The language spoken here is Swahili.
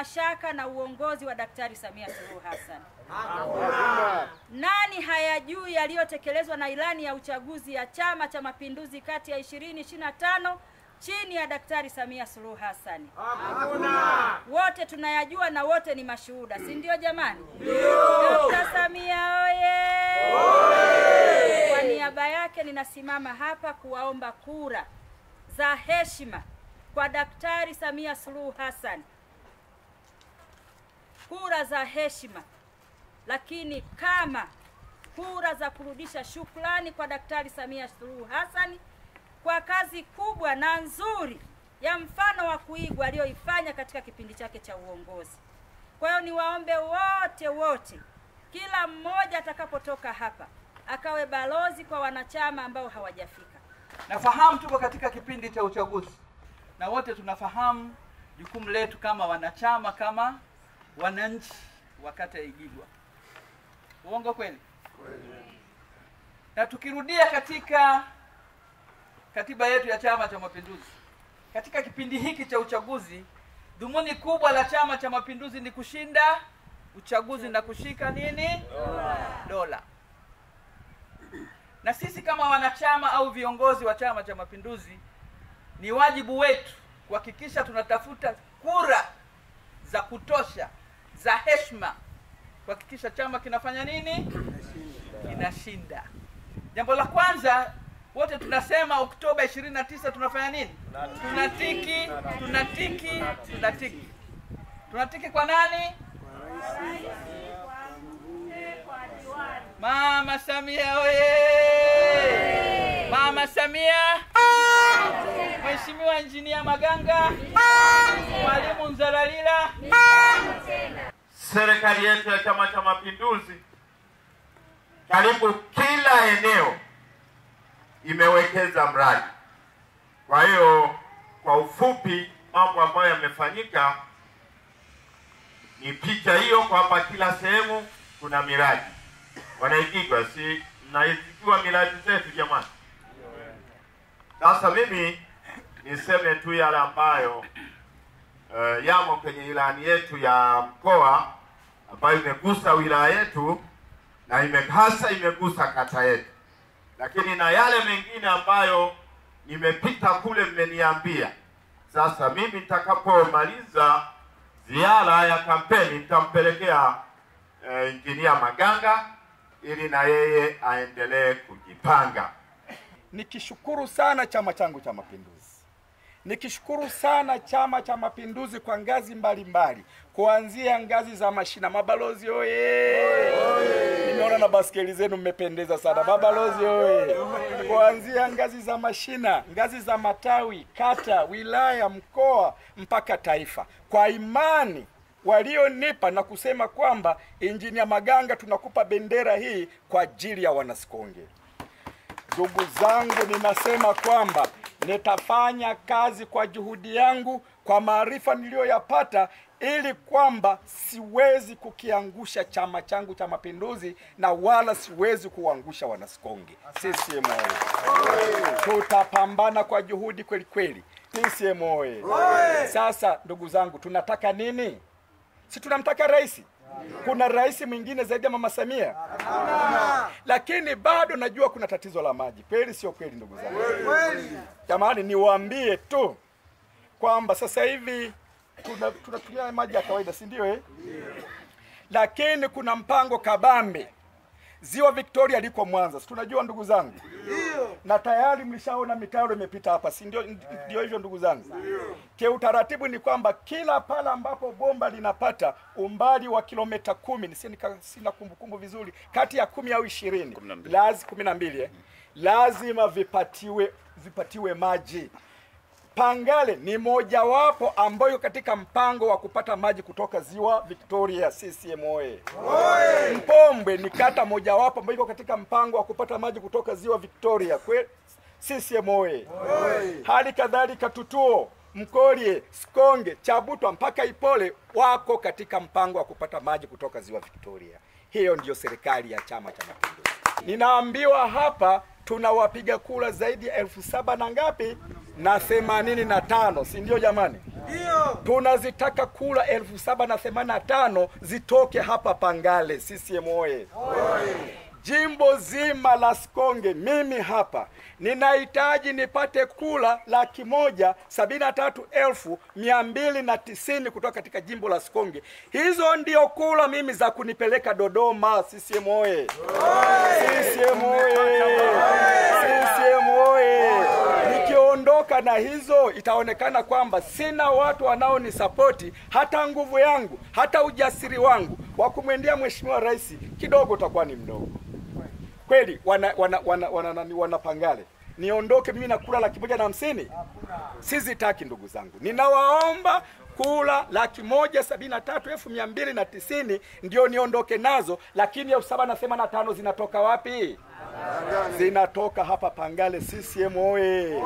mashaka na uongozi wa Daktari Samia Suluhu Hassan? Hakuna. Nani hayajui yaliyotekelezwa na ilani ya uchaguzi ya Chama cha Mapinduzi kati ya 2025 chini ya Daktari Samia Suluhu Hassan? Hakuna. Wote tunayajua na wote ni mashuhuda, si ndio jamani? Ndio. Dkt. Samia oye! Oye! Kwa niaba yake ninasimama hapa kuwaomba kura za heshima kwa Daktari Samia Suluhu Hassan. Kura za heshima, lakini kama kura za kurudisha shukrani kwa Daktari Samia Suluhu Hassan kwa kazi kubwa na nzuri ya mfano wa kuigwa aliyoifanya katika kipindi chake cha uongozi. Kwa hiyo niwaombe wote, kila mmoja atakapotoka hapa akawe balozi kwa wanachama ambao hawajafika. Nafahamu tuko katika kipindi cha uchaguzi na wote tunafahamu jukumu letu kama wanachama, kama wananchi wa kata ya Igigwa. Uongo kweli? Kweli. Na tukirudia katika katiba yetu ya Chama cha Mapinduzi, katika kipindi hiki cha uchaguzi, dhumuni kubwa la Chama cha Mapinduzi ni kushinda uchaguzi na kushika nini? Dola. Na sisi kama wanachama au viongozi wa Chama cha Mapinduzi, ni wajibu wetu kuhakikisha tunatafuta kura za kutosha za heshima kuhakikisha chama kinafanya nini? Kinashinda. Jambo la kwanza, wote tunasema Oktoba 29 tunafanya nini? Tunatiki. Tunatiki kwa nani? Mama Samia oye! Mama Samia! Mheshimiwa Injinia Maganga, Mwalimu Nzalalila. Serikali yetu ya Chama cha Mapinduzi karibu kila eneo imewekeza mradi. Kwa hiyo kwa ufupi mambo ambayo yamefanyika ni picha hiyo, kwamba kila sehemu kuna miradi. Wanaigigwa, si mnaijua miradi zetu jamani? Sasa mimi niseme tu yale ambayo yamo kwenye ilani yetu ya mkoa ambayo imegusa wilaya yetu na imegusa kata yetu. Lakini na yale mengine ambayo nimepita kule mmeniambia. Sasa mimi nitakapomaliza ziara ya kampeni nitampelekea Injinia Maganga ili na yeye aendelee kujipanga. Nikishukuru sana chama changu cha Mapinduzi. Nikishukuru sana Chama cha Mapinduzi kwa ngazi mbalimbali, kuanzia ngazi za mashina. Mabalozi oye! Nimeona na baskeli zenu mmependeza sana. Mabalozi oye! Kuanzia ngazi za mashina, ngazi za matawi, kata, wilaya, mkoa mpaka taifa. Kwa imani walionipa na kusema kwamba Injinia Maganga tunakupa bendera hii kwa ajili ya Wanasikonge. Ndugu zangu, ninasema kwamba nitafanya kazi kwa juhudi yangu, kwa maarifa niliyoyapata, ili kwamba siwezi kukiangusha chama changu cha Mapinduzi na wala siwezi kuangusha Wanasikonge. CCM oye! Tutapambana kwa juhudi kweli kweli. CCM oye! Sasa ndugu zangu, tunataka nini? Si tunamtaka rais? Kuna rais mwingine zaidi ya Mama Samia? Lakini bado najua kuna tatizo la maji. Kweli sio kweli ndugu zangu? Jamani, niwaambie tu kwamba sasa hivi tunatumia maji ya kawaida, si ndio Lakini kuna mpango kabambe. Ziwa Victoria liko Mwanza. Tunajua ndugu zangu? Na tayari mlishaona mitaro imepita hapa, si ndio hivyo ndugu zangu? Utaratibu ni kwamba kila pala ambapo bomba linapata umbali wa kilomita 10, sina kumbukumbu vizuri, kati ya 10 au 20, 12 lazima vipatiwe maji. Pangale ni mojawapo ambayo katika mpango wa kupata maji kutoka Ziwa Victoria. CCM oye! Mpombwe ni kata mojawapo ambayo katika mpango wa kupata maji kutoka Ziwa Victoria. CCM oye! Hali kadhalika Tutuo, Mkorie, Sikonge, Chabutwa mpaka Ipole wako katika mpango wa kupata maji kutoka Ziwa Victoria. Hiyo ndiyo serikali ya Chama cha Mapinduzi. Ninaambiwa hapa tuna wapiga kura zaidi ya 7,000 na ngapi? Na 85, si ndio jamani? Tunazitaka kula 785 zitoke hapa Pangale. CCM oye! Jimbo zima la Sikonge, mimi hapa ninahitaji nipate kula 173,290 kutoka katika jimbo la Sikonge. Hizo ndio kula mimi za kunipeleka Dodoma. CCM oye! CCM oye! CCM oye! Nikiondoka na hizo, itaonekana kwamba sina watu wanaonisapoti. Hata nguvu yangu, hata ujasiri wangu wa kumwendea Mheshimiwa Rais kidogo utakuwa ni mdogo. Kweli wana Pangale, niondoke mimi na kula 150,000? Sizitaki ndugu zangu. Ninawaomba kula 173,290 ndio niondoke nazo, lakini 785 zinatoka wapi? Zinatoka hapa Pangale. CCM oye!